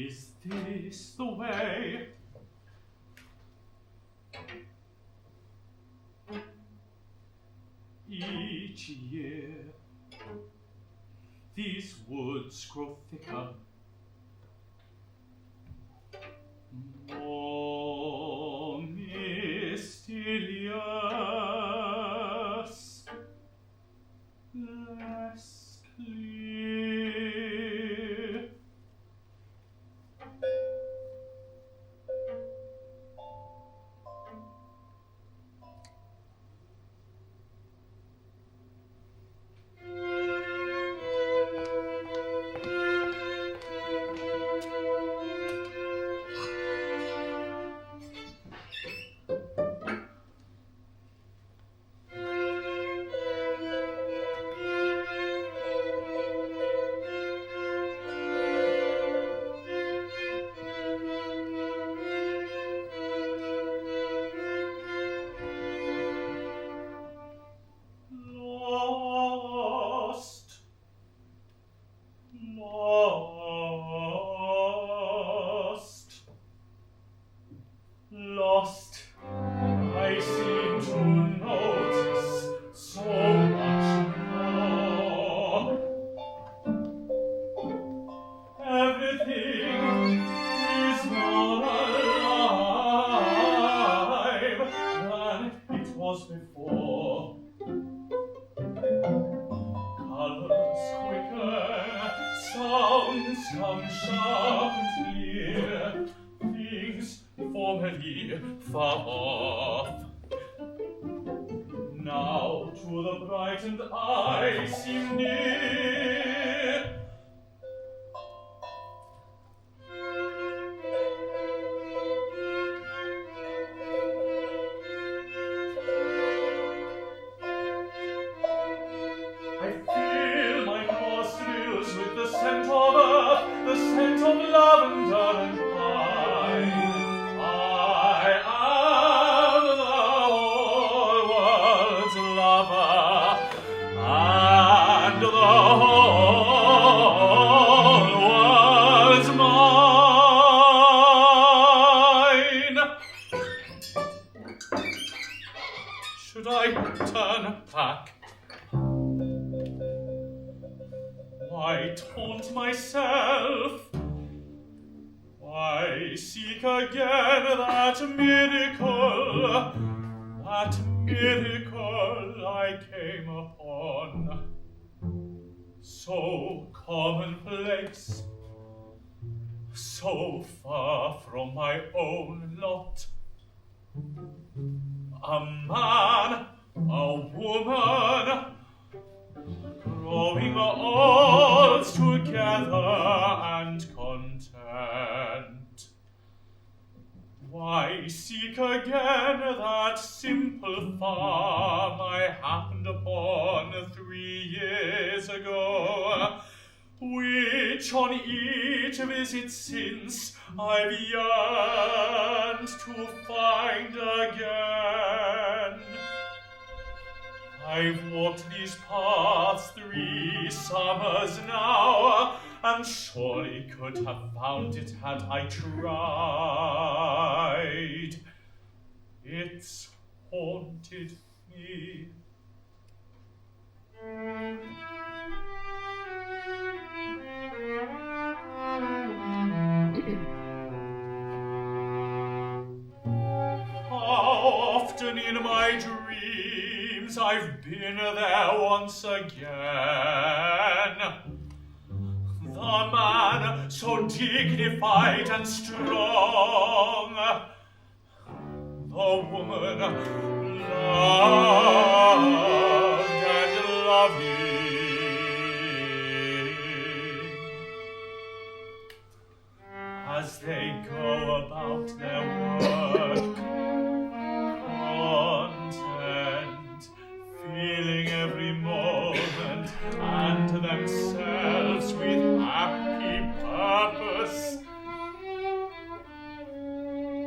Is this the way? Each year these woods grow thicker, more mysterious, less clear. Lost, I seem to notice so much more. Everything is more alive than it was before. Colors quicken, sounds come sharp and clear, things formerly far off, now to the brightened eye seem near. I fill my nostrils with the scent of earth, the scent of lavender and pine. Should I turn back? Why taunt myself? Why seek again that miracle I came upon? So commonplace, so far from my own lot. A man, a woman, growing old together and content. Why seek again that simple farm I happened upon 3 years ago, which on each visit since I've yearned to find again? I've walked these paths 3 summers now, and surely could have found it had I tried. It's haunted me. How often in my dreams I've been there once again. The man so dignified and strong, the woman loved and loving, as they go about their work, content, feeling every moment and themselves with happy purpose,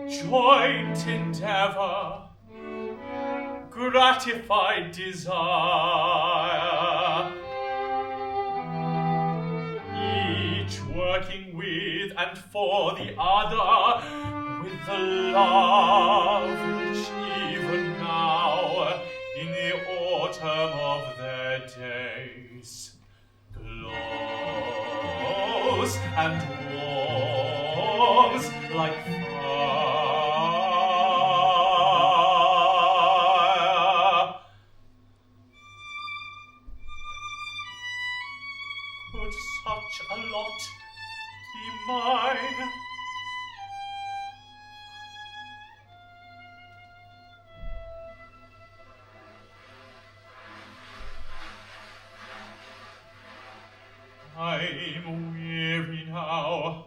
joint endeavor, gratified desire, each working with and for the other, with the love which even now, in the autumn of their days, glows and warms like fire. Could such a lot be mine? I'm weary now.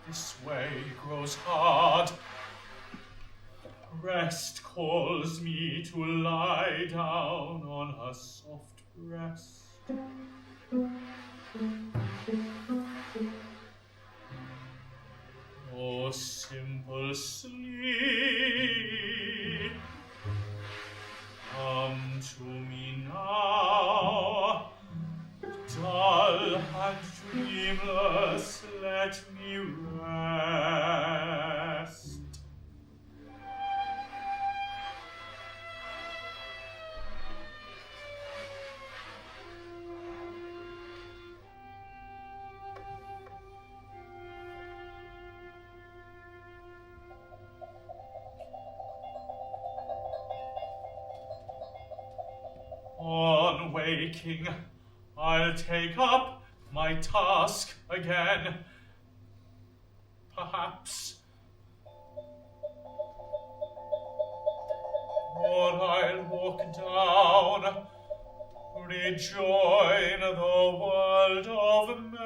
This way grows hard. Rest calls me to lie down on her soft breast. Oh, simple sleep, come to me now. Dull and dreamless, let me rest. On waking, I'll take up my task again. Perhaps. Or I'll walk down, rejoin the world of men.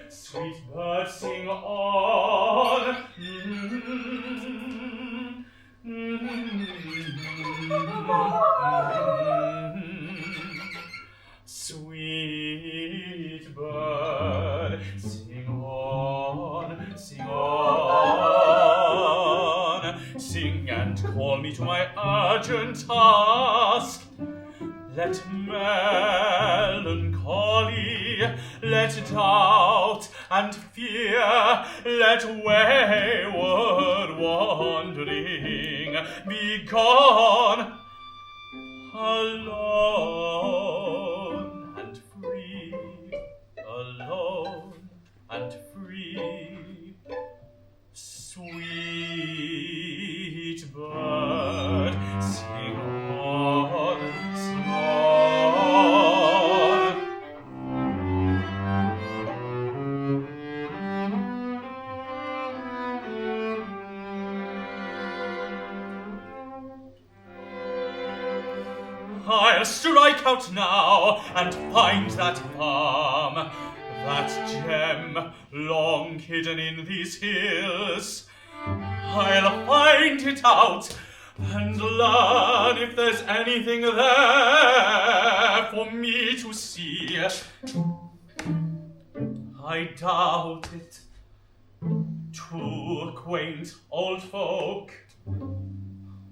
sweet bird, sing on. Sweet bird, sing on, sing on. Sing and call me to my urgent task. Let melancholy, let doubt and fear, let wayward wandering be gone. Alone and free, alone and free. Sweet bird, sing on, sing on. I'll strike out now and find that farm, that gem long hidden in these hills. I'll find it out and learn if there's anything there for me to see. I doubt it. Two quaint old folk,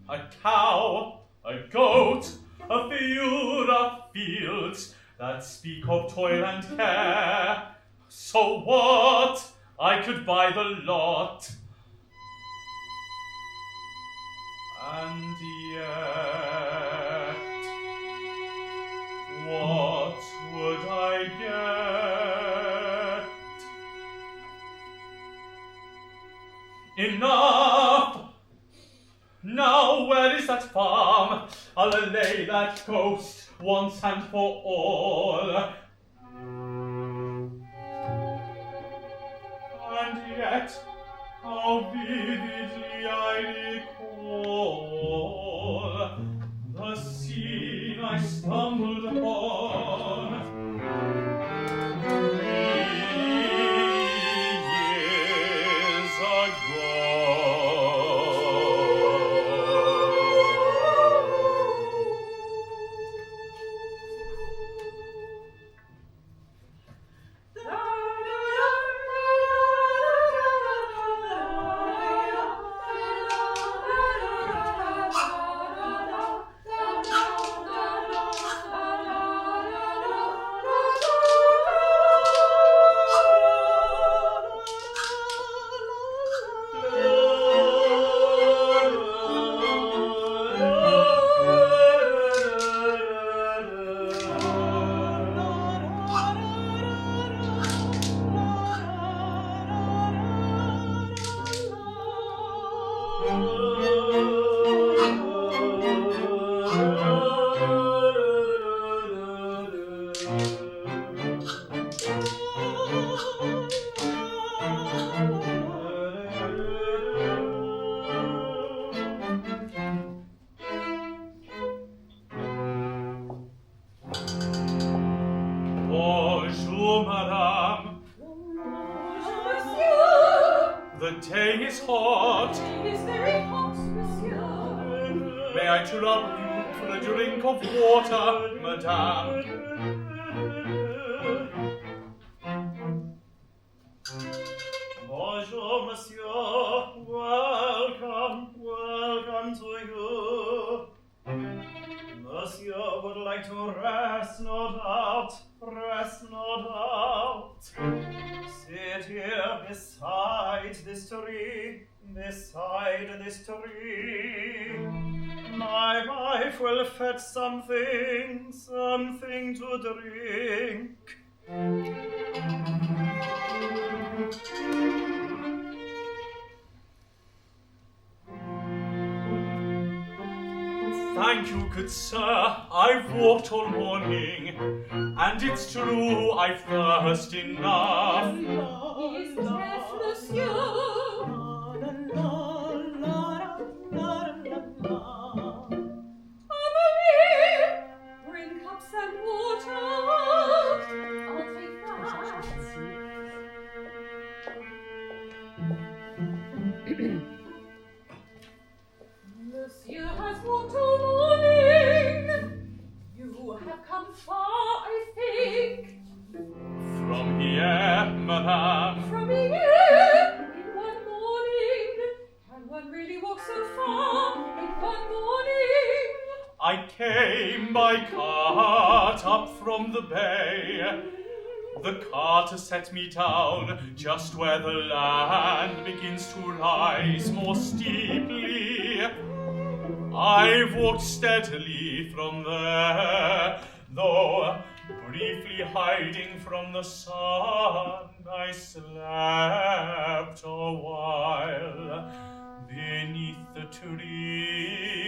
a cow, a goat, a few rough fields that speak of toil and care. So what? I could buy the lot. And yet, what would I get? Enough! Now where is that farm? I'll allay that ghost once and for all. And yet, how vividly I recall the scene I stumbled upon 3 years ago. Bonjour, madame. Bonjour, monsieur. The day is hot. It is very hot, monsieur. May I trouble you for a drink of water, madame? Bonjour, monsieur. Welcome, welcome to you. Monsieur would like to rest, no doubt. Rest, no doubt. Sit here beside this tree, beside this tree. My wife will fetch something to drink. Thank you, good sir. I've walked all morning, and it's true I've thirst enough. He is deaf, monsieur. Amelie, bring cups and water. I'll take that. madame. From here, in one morning. Can one really walk so far in one morning? I came by cart up from the bay. The cart has set me down just where the land begins to rise more steeply. I've walked steadily from there, though briefly hiding from the sun, I slept a while beneath the trees.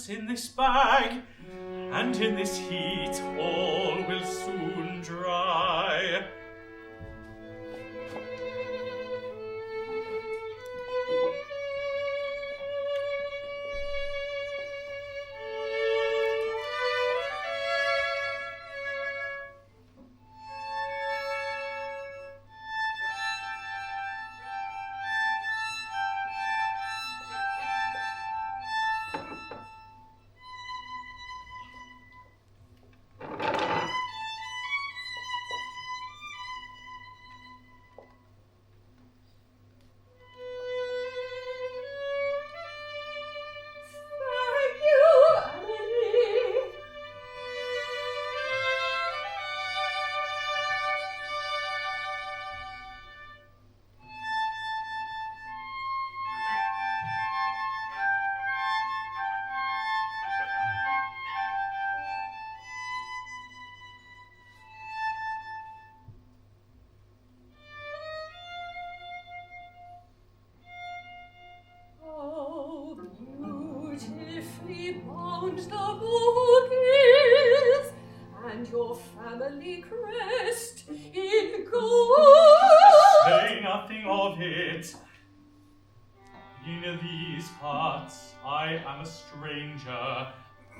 In this bag, and in this heat all will soon dry.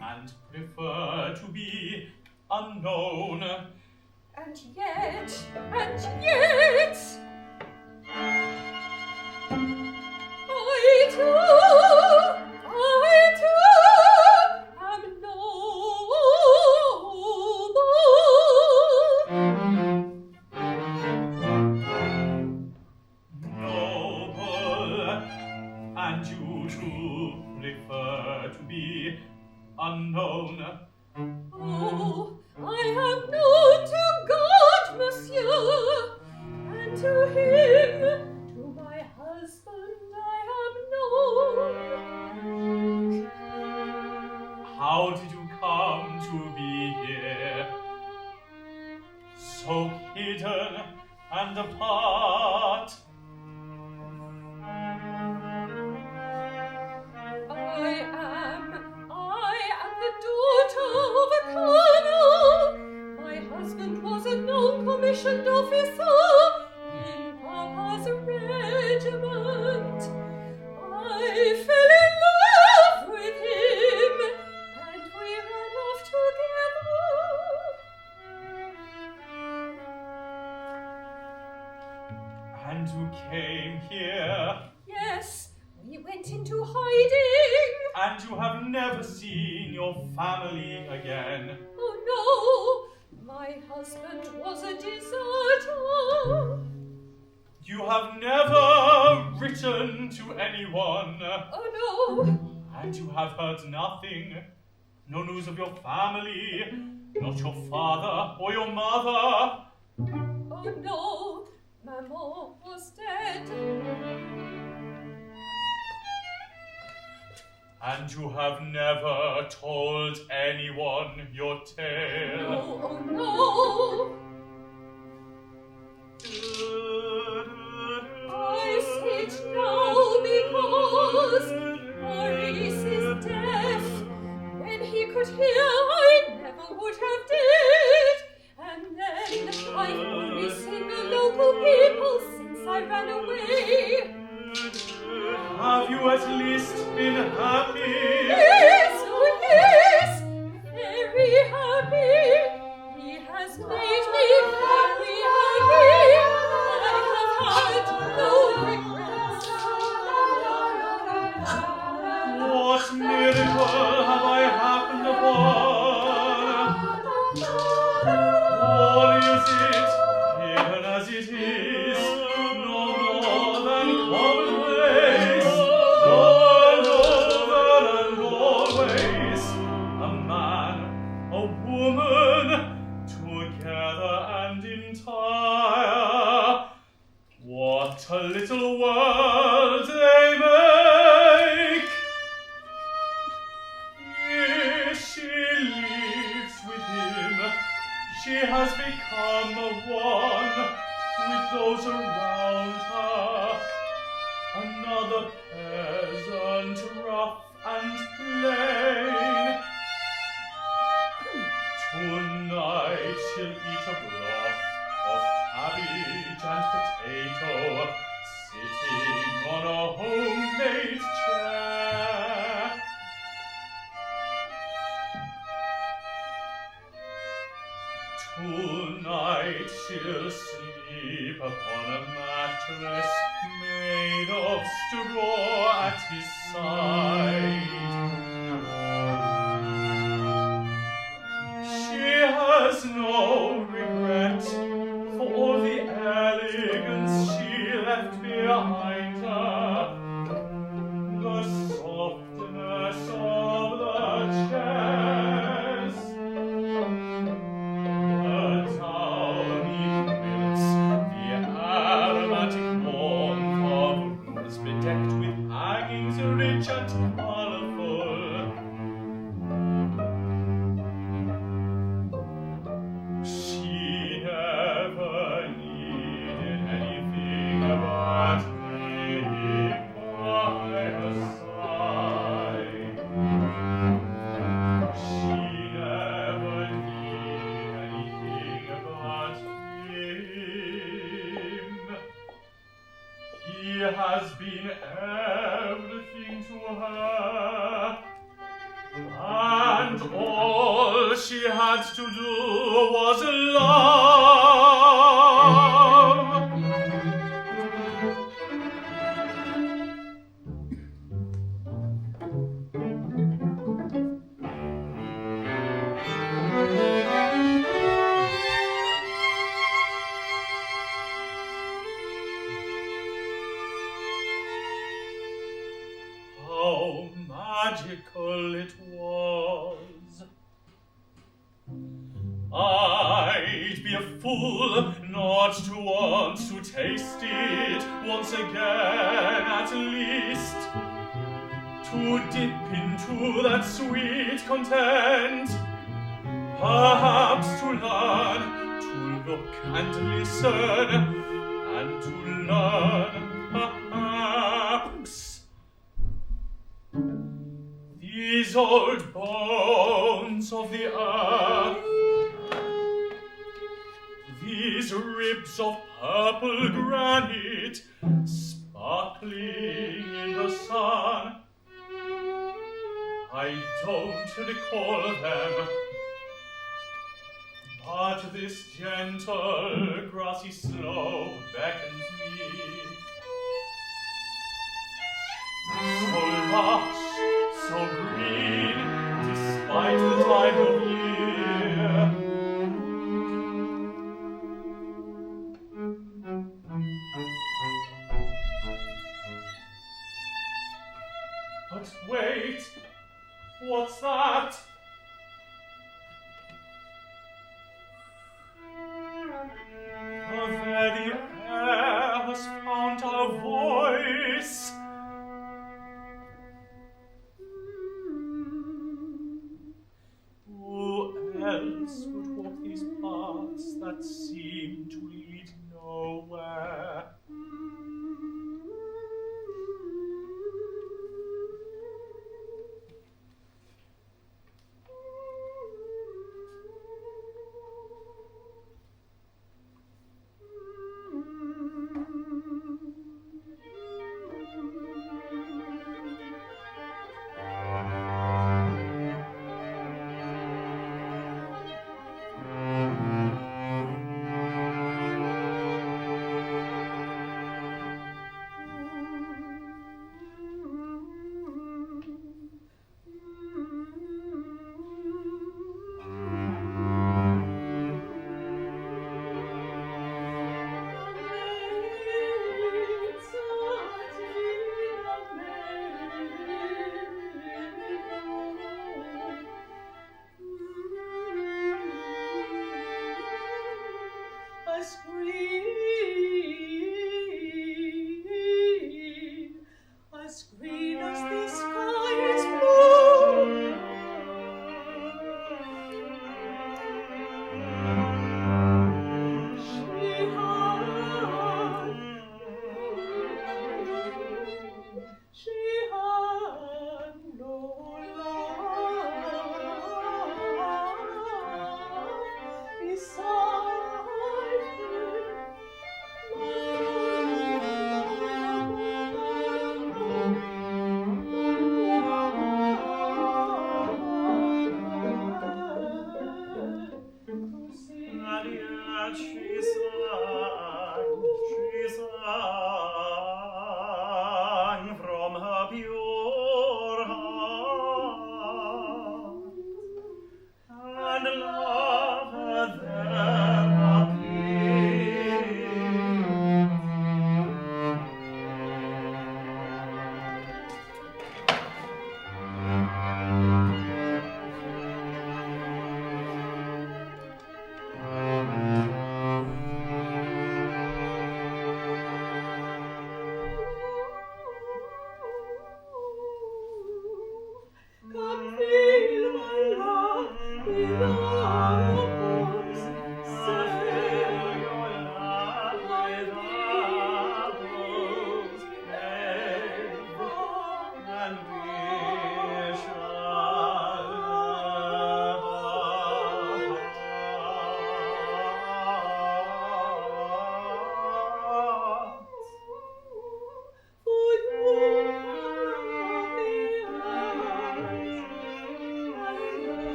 And prefer to be unknown. And yet, I too am Noble, and you too prefer to be unknown. Oh, I am known to God, monsieur, and to him, to my husband, I am known. How did you come to be here, so hidden and apart? I am the daughter of a colonel. My husband was a non-commissioned officer in Papa's regiment. I fell in love with him, and we ran off together. And you came here? Yes, we went into hiding. and you have never seen your family again. Oh no, my husband was a deserter. You have never written to anyone. Oh no. And you have heard nothing. No news of your family, not your father or your mother. Oh no, Maman was dead. And you have never told anyone your tale. No, oh no. I sit now because Maurice is deaf. When he could hear, I never would have did. And then I've only seen the local people since I ran away. Have you at least been happy? Yes, oh yes, very happy. He has made me very happy. I have had no regrets. What miracle have I happened upon? Or is it, even as it is, no more than commonplace, all over and always? A man, a woman, together and entire. What a little world they make! Here she lives with him. She has become one with those around her. Another peasant, rough and plain. Tonight she'll eat a broth of cabbage and potato, sitting on a homemade chair. Tonight she'll sleep upon a mattress made of straw at his side. She has no regret for all the elegance she left behind her, the softness of the chairs, the downy quilts, the aromatic warmth of rooms bedecked with hangings rich and colourful. She never needed anything but me by her side. She never needed anything but him. He has been everything to her, and all she had to do was love. How magical it was. I'd be a fool not to want to taste it once again at least, to dip into that sweet content, perhaps to learn, to look and listen, and to learn, perhaps. These old bones of the earth, these ribs of purple granite, sparkling in the sun, I don't recall them, but this gentle grassy slope beckons me. So lush, so green, despite the time of year. But wait, what's that? There the air has found a voice. Who else would walk these paths that seem to lead nowhere?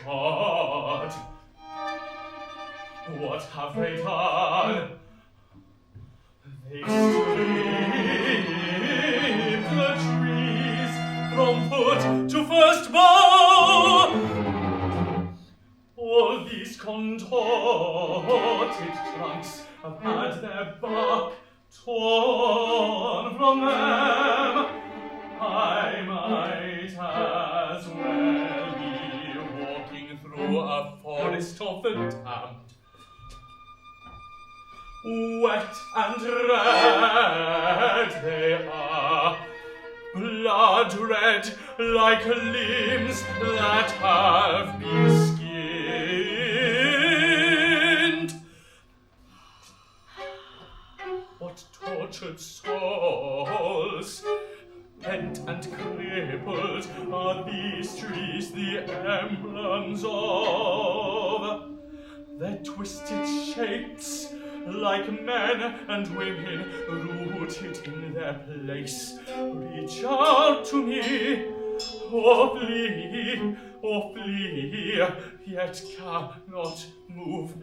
God! What have they done? They stripped the trees from foot to first bough. All these contorted trunks have had their bark torn from them. I might as well be walking through a forest of the damned. Wet and red they are, blood red like limbs that have been skinned. What tortured souls, bent and crippled, are these trees the emblems of? Their twisted shapes, like men and women rooted in their place, reach out to me. Oh, flee, yet cannot move.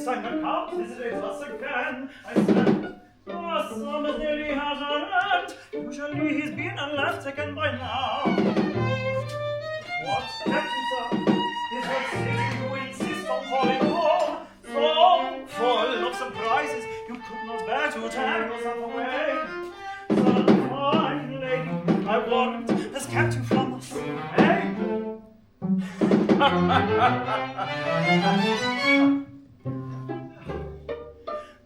this time the Count visited us again. I said, oh, summer nearly has an end. Usually he's been and left again by now. What kept you, sir? Is what city you insist on calling home? So full of surprises, you could not bear to tear yourself away. Some fine lady, I warrant, has kept you from us. Hey?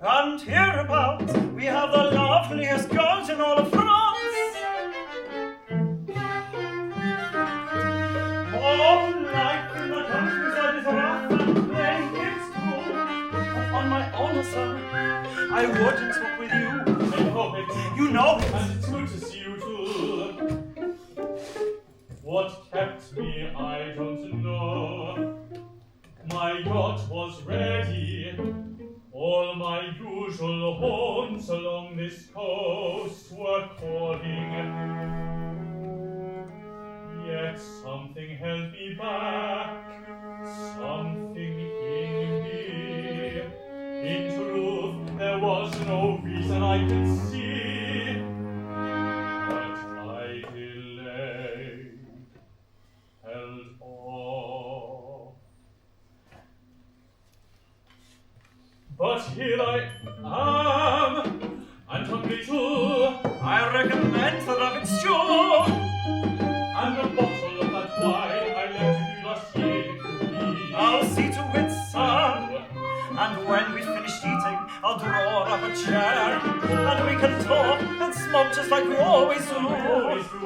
And hereabouts we have the loveliest girls in all of France. Oh, life in the countryside is rough and plain, it's true. But on my honor, sir, I wouldn't swap with you. I know it. You know it. And it's good to see you too. What kept me, I don't know. My yacht was ready. All my usual haunts along this coast were calling. Yet something held me back, something in me. In truth, there was no reason I could see, but I delayed, held off. But here I am, and hungry too. I recommend the rabbit stew. And a bottle of that wine I lent you last year to me. I'll see to it, sir. And when we've finished eating, I'll draw up a chair, and we can talk and smoke just like we always do. Always do.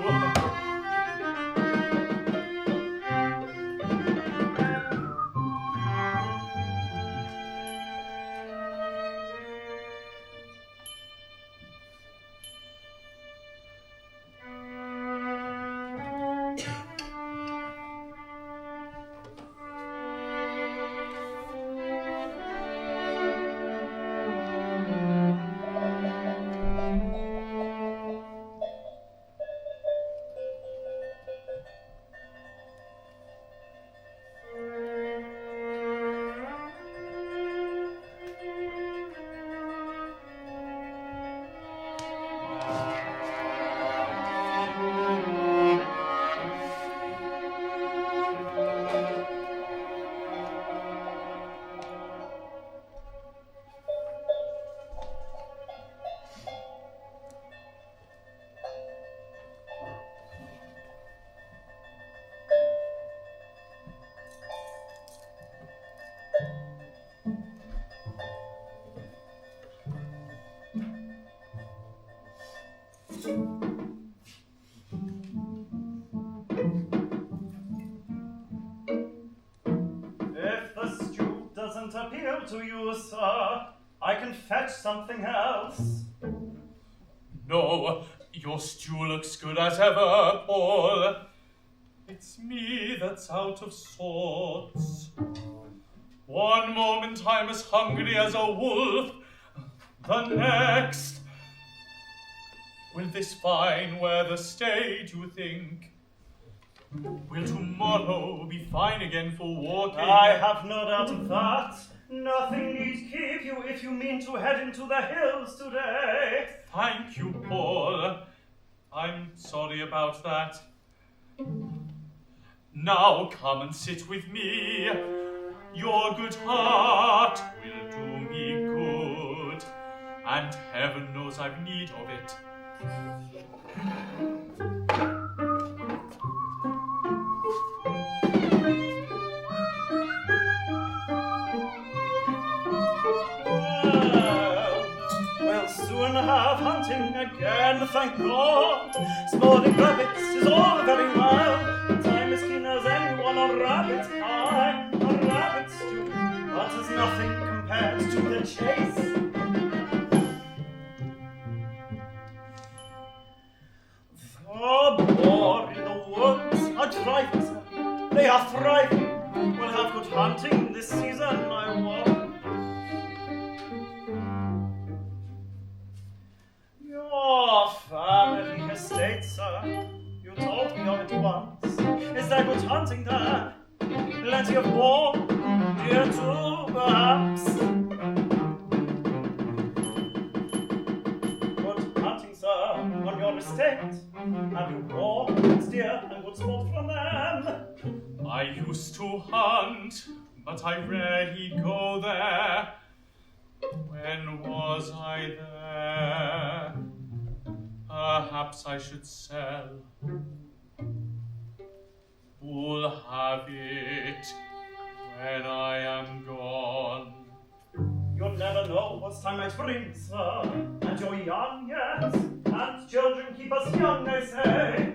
If the stew doesn't appeal to you, sir, I can fetch something else. No, your stew looks good as ever, Paul. It's me that's out of sorts. One moment I'm as hungry as a wolf, the next. Will this fine weather stay, do you think? Will tomorrow be fine again for walking? I have no doubt of that. Nothing need keep you if you mean to head into the hills today. Thank you, Paul. I'm sorry about that. Now come and sit with me. Your good heart will do me good, and heaven knows I've need of it. We'll soon have hunting again, thank God. Sporting rabbits is all very well, but I'm as keen as anyone on rabbit pie, on rabbit stew, but as nothing compared to the chase. The boar in the woods are thriving, sir. They are thriving. We'll have good hunting this season, I warrant. Your family estate, sir. You told me of it once. Is there good hunting there? Plenty of boar, deer too, perhaps. won your respect. Have you brought good deer and good sport from them? I used to hunt, but I rarely go there. When was I there? Perhaps I should sell. Who'll have it when I am gone? You'll never know what time might bring, sir. And you're young, yes. And children keep us young, I say.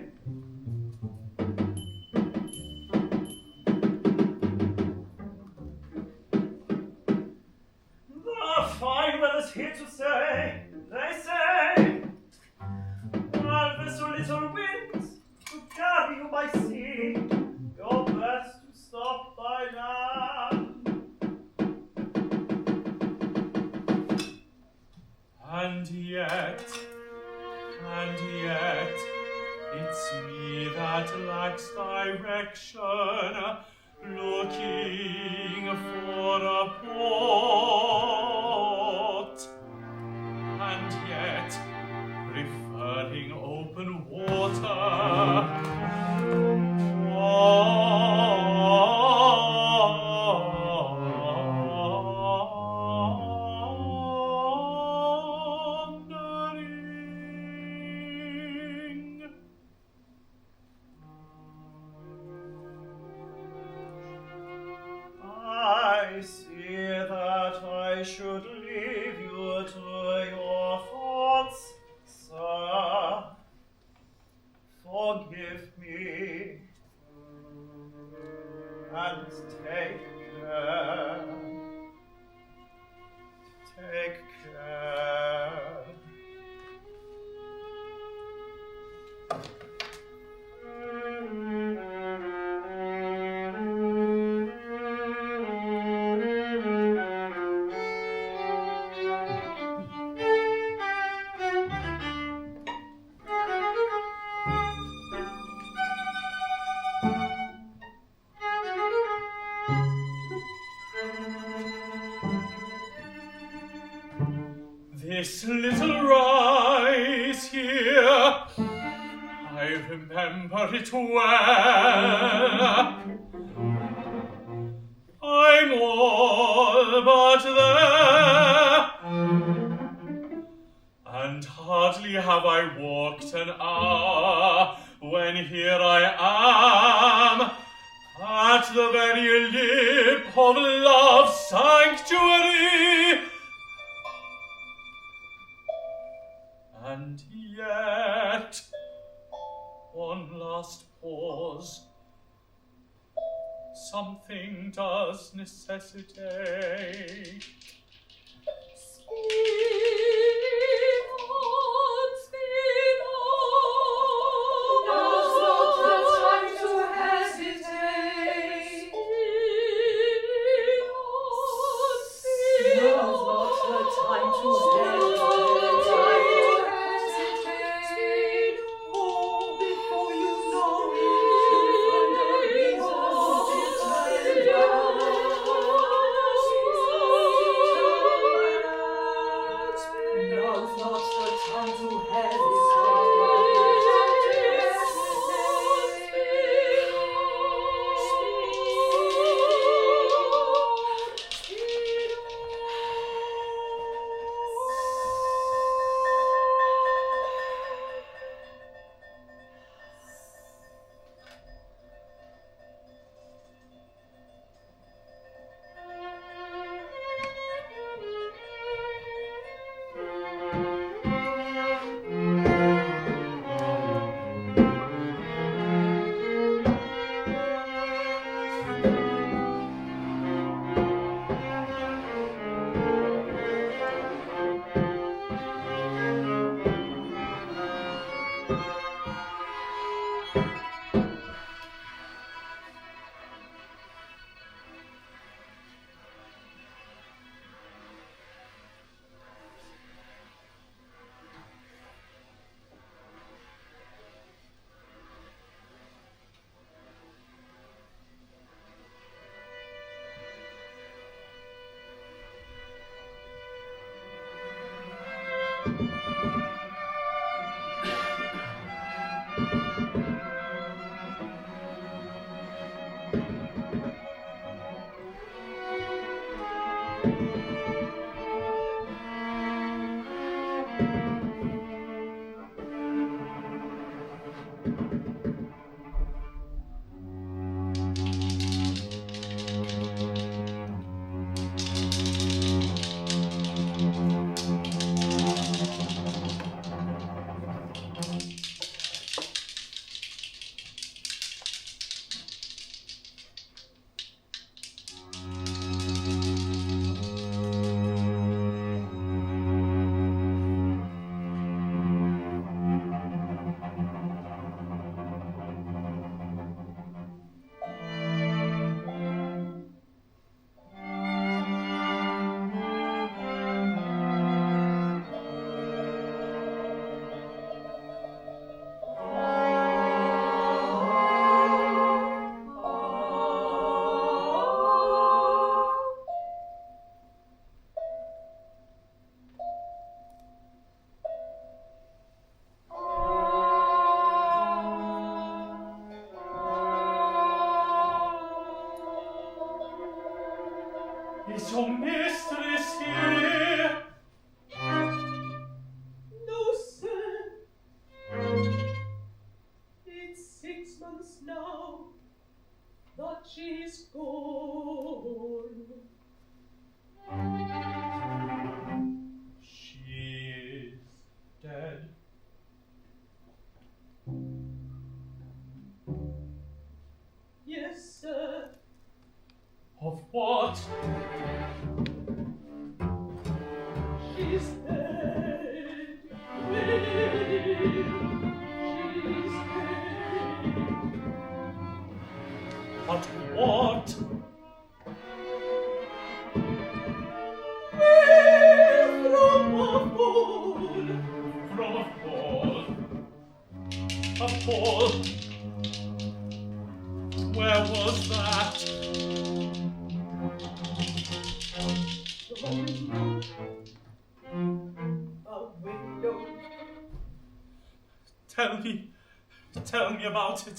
The fine weather's here to stay, they say. While there's so little wind to carry you by sea, you're best to stop by land. And yet, it's me that lacks direction, looking for a port, and yet preferring open water. I see that I should leave you to your thoughts, sir. Forgive me, and take care. Take care. This little rise here, I remember it well. I'm all but there, and hardly have I walked an hour when here I am at the very lip of love's sanctuary. And yet, one last pause, something does necessitate. Speak on, speak on. Now's not the time to hesitate. Speak on, speak on. Now's not the time to hesitate. Is your mistress here? No, sir. It's 6 months now that she's gone. She is dead. Yes, sir. Of what? She's dead. She's dead. But what? From a fall. From a fall. A fall? Where was that? A window. Tell me about it.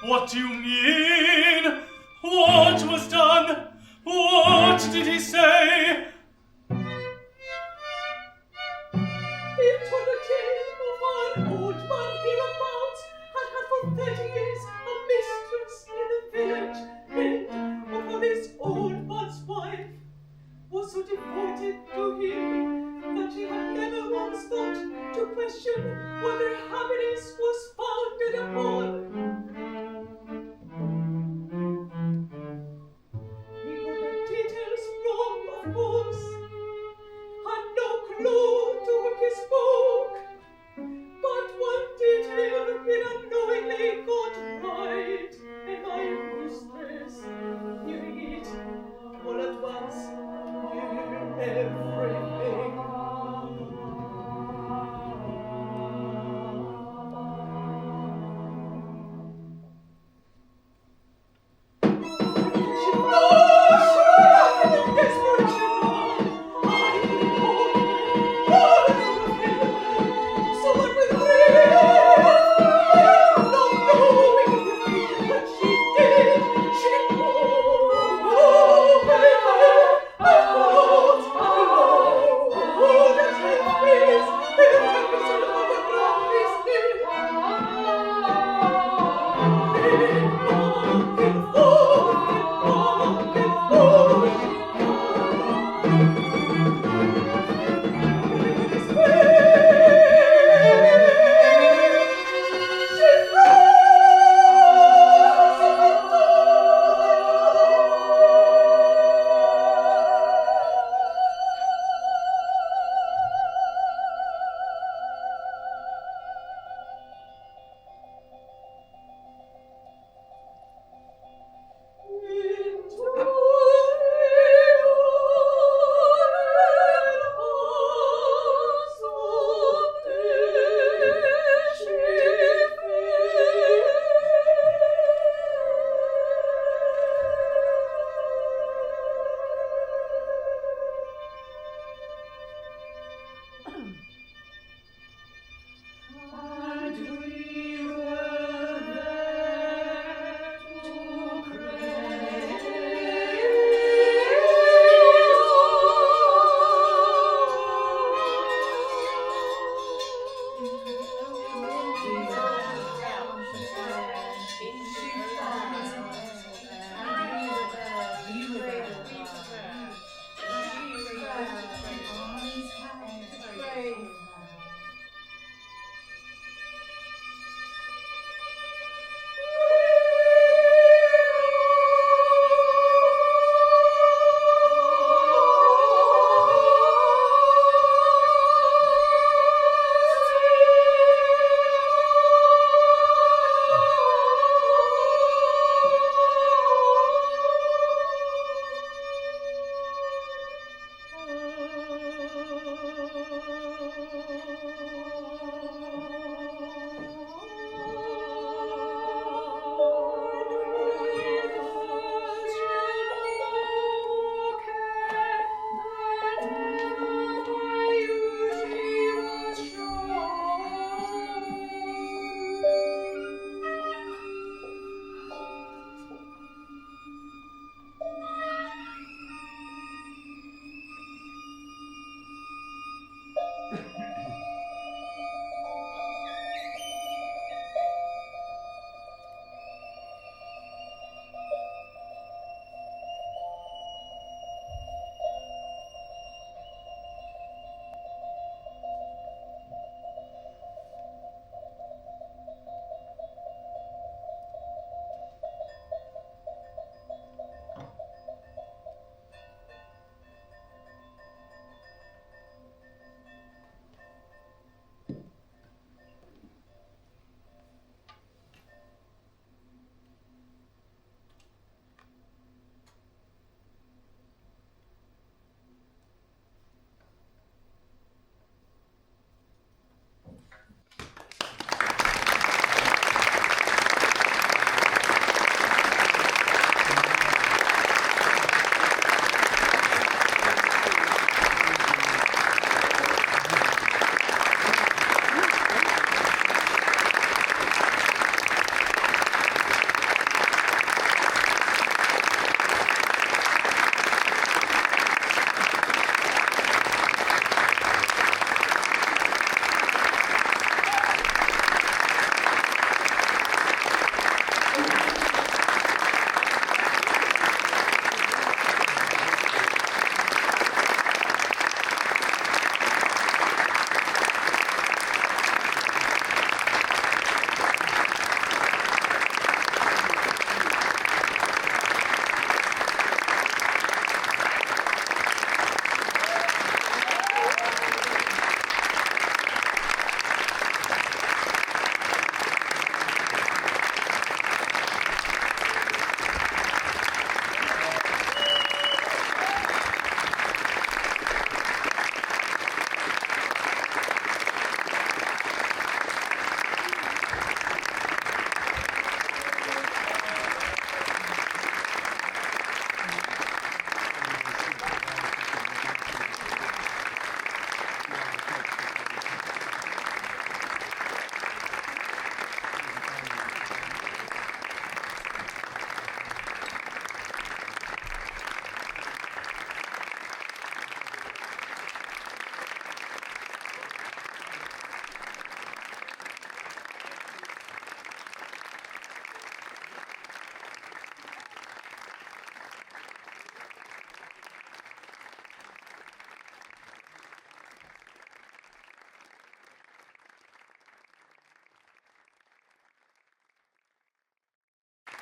What do you mean? What was done? What did he say? It was a tale of an old man hereabouts had had for 30 years a mistress in the village, and upon this old man's wife was so devoted to him that he had never once thought to question whether happiness was founded upon. He got the details wrong, of course.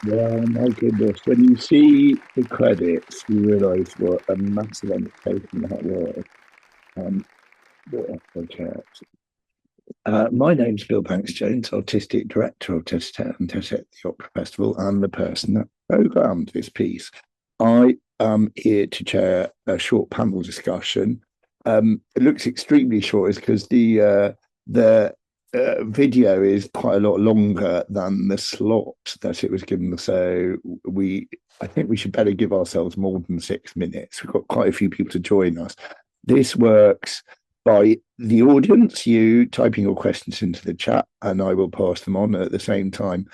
Yeah, my goodness. When you see the credits, you realise what a massive undertaking that was. Um, okay. My name's Bill Banks Jones, Artistic Director of Tessitet and Tessitet the Opera Festival, and the person that programmed this piece. I am here to chair a short panel discussion. It looks extremely short, is because the video is quite a lot longer than the slot that it was given. So I think we should better give ourselves more than 6 minutes. We've got quite a few people to join us. This works by the audience, you typing your questions into the chat, and I will pass them on at the same time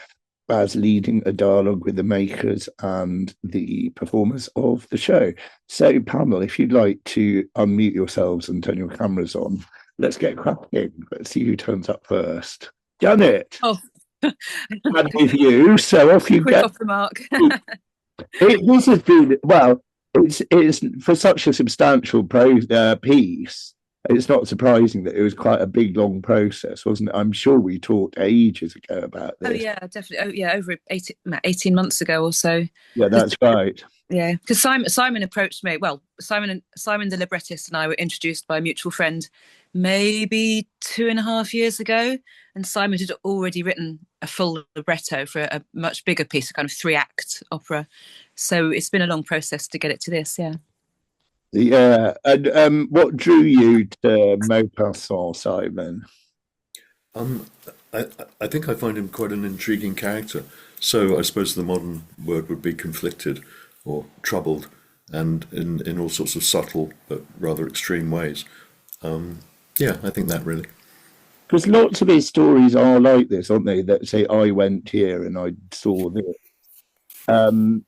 as leading a dialogue with the makers and the performers of the show. So, panel, if you'd like to unmute yourselves and turn your cameras on, let's get cracking. Let's see who turns up first. Janet. Oh. And with you, so off you Quick go. off the mark. This has been, well, it's for such a substantial piece. It's not surprising that it was quite a big, long process, wasn't it? I'm sure we talked ages ago about this. Oh, yeah, definitely. Oh, yeah, over 18 months ago or so. Yeah, that's right. Yeah, because Simon approached me. Well, Simon, the librettist, and I were introduced by a mutual friend maybe 2.5 years ago. And Simon had already written a full libretto for a much bigger piece, a kind of 3-act opera. So it's been a long process to get it to this, yeah. Yeah, and what drew you to Maupassant, Simon? I think I find him quite an intriguing character. So I suppose the modern word would be conflicted or troubled, and in all sorts of subtle but rather extreme ways. Yeah, I think that really. Because lots of his stories are like this, aren't they? That say, I went here and I saw this.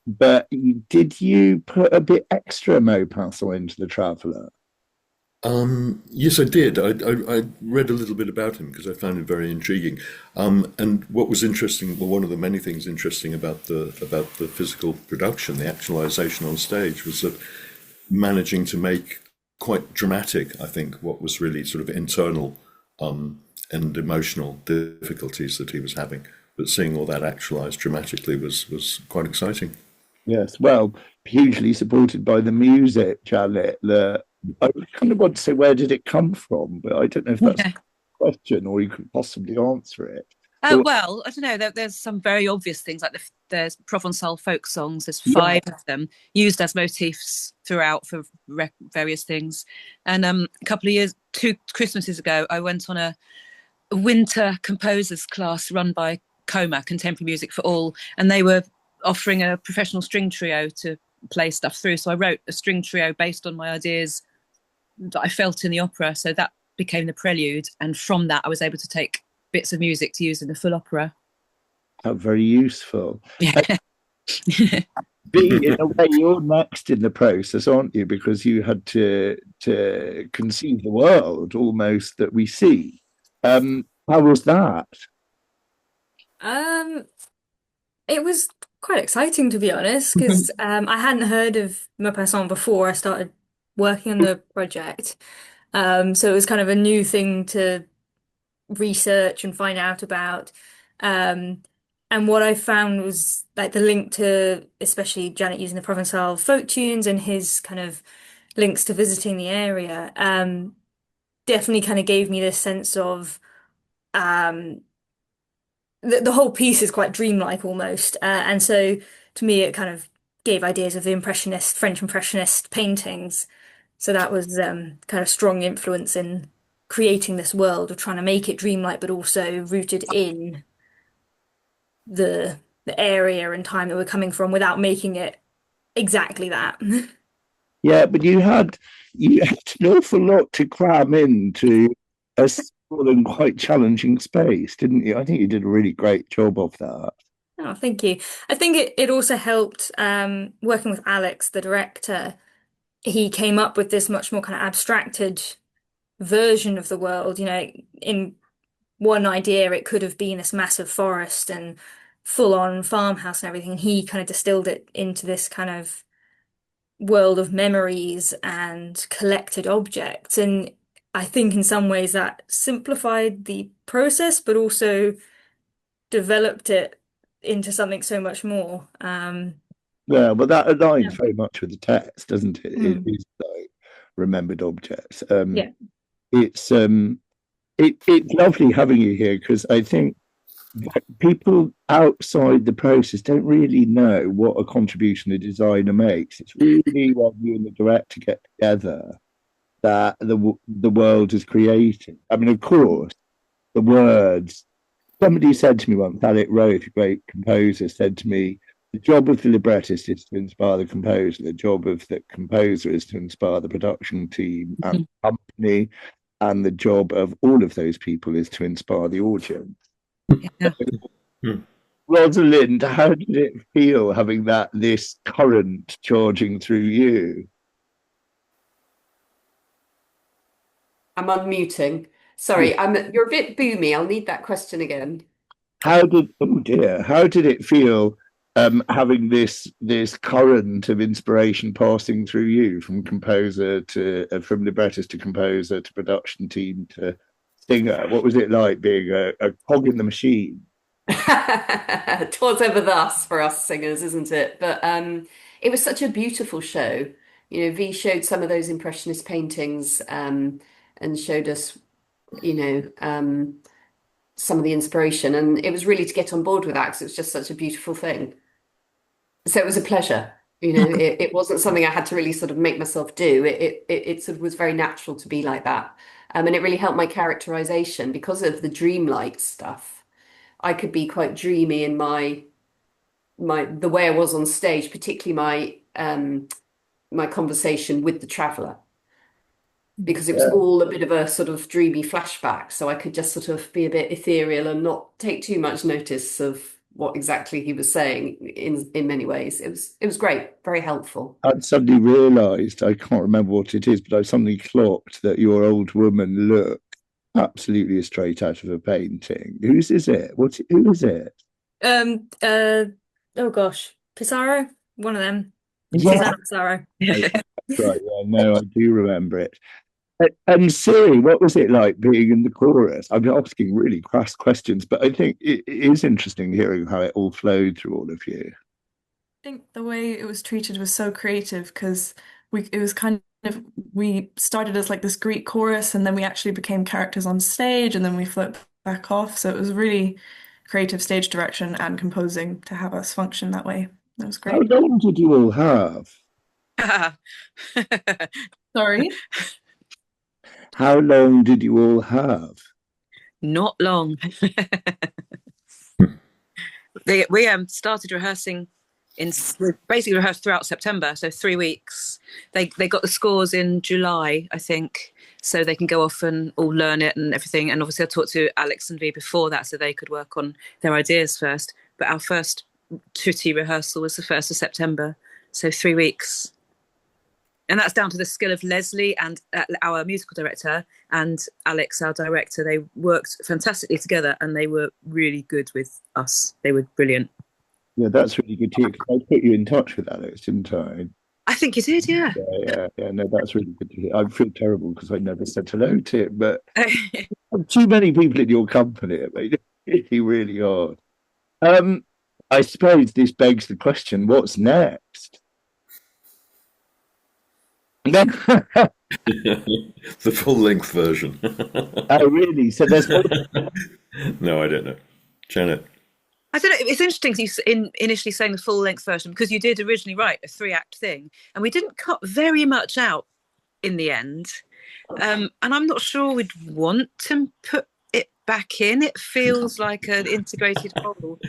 But did you put a bit extra Maupassant into The Traveller? Yes, I did. I read a little bit about him because I found him very intriguing. And what was interesting, well, one of the many things interesting about the physical production, the actualization on stage, was that managing to make quite dramatic, I think, what was really sort of internal and emotional difficulties that he was having. But seeing all that actualized dramatically was quite exciting. Yes, well, hugely supported by the music, Janet. I kind of want to say, where did it come from? But I don't know if that's a question or you could possibly answer it. Well, I don't know. There's some very obvious things, like there's Provençale folk songs. There's 5 of them used as motifs throughout for various things. And a couple of years, 2 Christmases ago, I went on a winter composers class run by Coma, Contemporary Music for All, and they were offering a professional string trio to play stuff through. So I wrote a string trio based on my ideas that I felt in the opera. So that became the prelude, and from that I was able to take bits of music to use in the full opera. How very useful. Yeah. In a way, you're next in the process, aren't you? Because you had to conceive the world almost that we see. How was that? It was quite exciting, to be honest, because I hadn't heard of Maupassant before I started working on the project. So it was kind of a new thing to research and find out about. And what I found was like the link to, especially Janet using the Provençale folk tunes and his kind of links to visiting the area, definitely kind of gave me this sense of the whole piece is quite dreamlike almost. And so to me, it kind of gave ideas of the French Impressionist paintings. So that was kind of strong influence in creating this world of trying to make it dreamlike, but also rooted in the area and time that we're coming from without making it exactly that. Yeah, but you had an awful lot to cram into a small and quite challenging space, didn't you? I think you did a really great job of that. Oh, thank you. I think it also helped working with Alex, the director. He came up with this much more kind of abstracted version of the world. You know, in one idea, it could have been this massive forest and full-on farmhouse and everything. And he kind of distilled it into this kind of world of memories and collected objects. And I think in some ways that simplified the process, but also developed it into something so much more. Yeah, but that aligns Yeah. very much with the text, doesn't it? It Mm. is like remembered objects. Yeah. It's it's lovely having you here because I think people outside the process don't really know what a contribution a designer makes. It's really when you and the director get together that the world is created. I mean, of course, the words. Somebody said to me once, Alec Roth, a great composer, said to me, the job of the librettist is to inspire the composer. The job of the composer is to inspire the production team and the company. And the job of all of those people is to inspire the audience. Yeah. Rosalind, how did it feel having this current charging through you? I'm unmuting. Sorry, you're a bit boomy. I'll need that question again. How did it feel having this current of inspiration passing through you from composer to from librettist to composer to production team to singer? What was it like being a cog in the machine? Twas ever thus for us singers, isn't it? But it was such a beautiful show. You know, V showed some of those impressionist paintings and showed us, you know, some of the inspiration, and it was really to get on board with that because it was just such a beautiful thing. So it was a pleasure. You know, it wasn't something I had to really sort of make myself do. It sort of was very natural to be like that. And it really helped my characterization because of the dreamlike stuff. I could be quite dreamy in the way I was on stage, particularly my conversation with the traveller, because it was all a bit of a sort of dreamy flashback. So I could just sort of be a bit ethereal and not take too much notice of what exactly he was saying in many ways. It was great, very helpful. I suddenly realised, I can't remember what it is, but I suddenly clocked that your old woman looked absolutely straight out of a painting. Whose is it? Who is it? Oh gosh, Pissarro, one of them. Yeah. Susanna Pissarro. Right, yeah, no, I do remember it. And Siri, what was it like being in the chorus? I'm asking really crass questions, but I think it is interesting hearing how it all flowed through all of you. I think the way it was treated was so creative because it was kind of, we started as like this Greek chorus and then we actually became characters on stage and then we flipped back off. So it was really creative stage direction and composing to have us function that way. That was How great. long did you all have? Sorry. How long did you all have? Not long. We started rehearsing we basically rehearsed throughout September, so 3 weeks. They got the scores in July, I think, so they can go off and all learn it and everything. And obviously I talked to Alex and V before that so they could work on their ideas first. But our first tutti rehearsal was the 1st of September, so 3 weeks. And that's down to the skill of Leslie and our musical director and Alex, our director. They worked fantastically together and they were really good with us. They were brilliant. Yeah, that's really good to hear. I put you in touch with Alex, didn't I? I think you did, yeah. Yeah. No, that's really good to hear. I feel terrible because I never said hello to him, but too many people in your company. It made it really hard. I suppose this begs the question: what's next? The full-length version. Oh, really? So there's No, I don't know. Janet. I don't know. It's interesting you initially saying the full-length version because you did originally write a 3-act thing, and we didn't cut very much out in the end. And I'm not sure we'd want to put it back in. It feels like an integrated whole.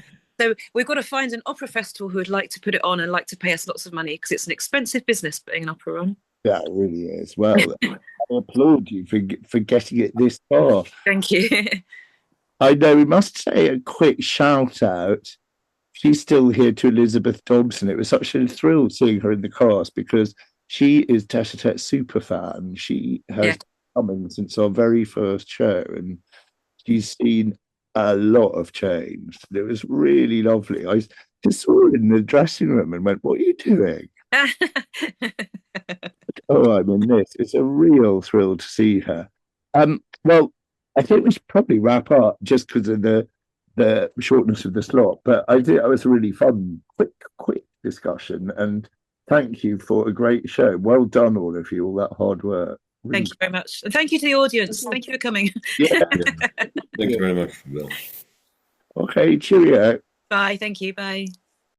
So we've got to find an opera festival who would like to put it on and like to pay us lots of money because it's an expensive business putting an opera on. Yeah, it really is. Well, I applaud you for getting it this far. Thank you. I know we must say a quick shout out. She's still here to Elizabeth Dobson. It was such a thrill seeing her in the cast because she is Tete super fan. She has come in since our very first show and she's seen a lot of change. It was really lovely. I just saw her in the dressing room and went, "What are you doing?" Oh, I'm in this. It's a real thrill to see her. Well, I think we should probably wrap up just because of the the shortness of the slot. But I think it was a really fun, quick discussion. And thank you for a great show. Well done, all of you, all that hard work. Really. Thank you very much. And thank you to the audience. Thank you for coming. Yeah. Thanks very much, Will. Okay, cheerio. Bye. Thank you. Bye.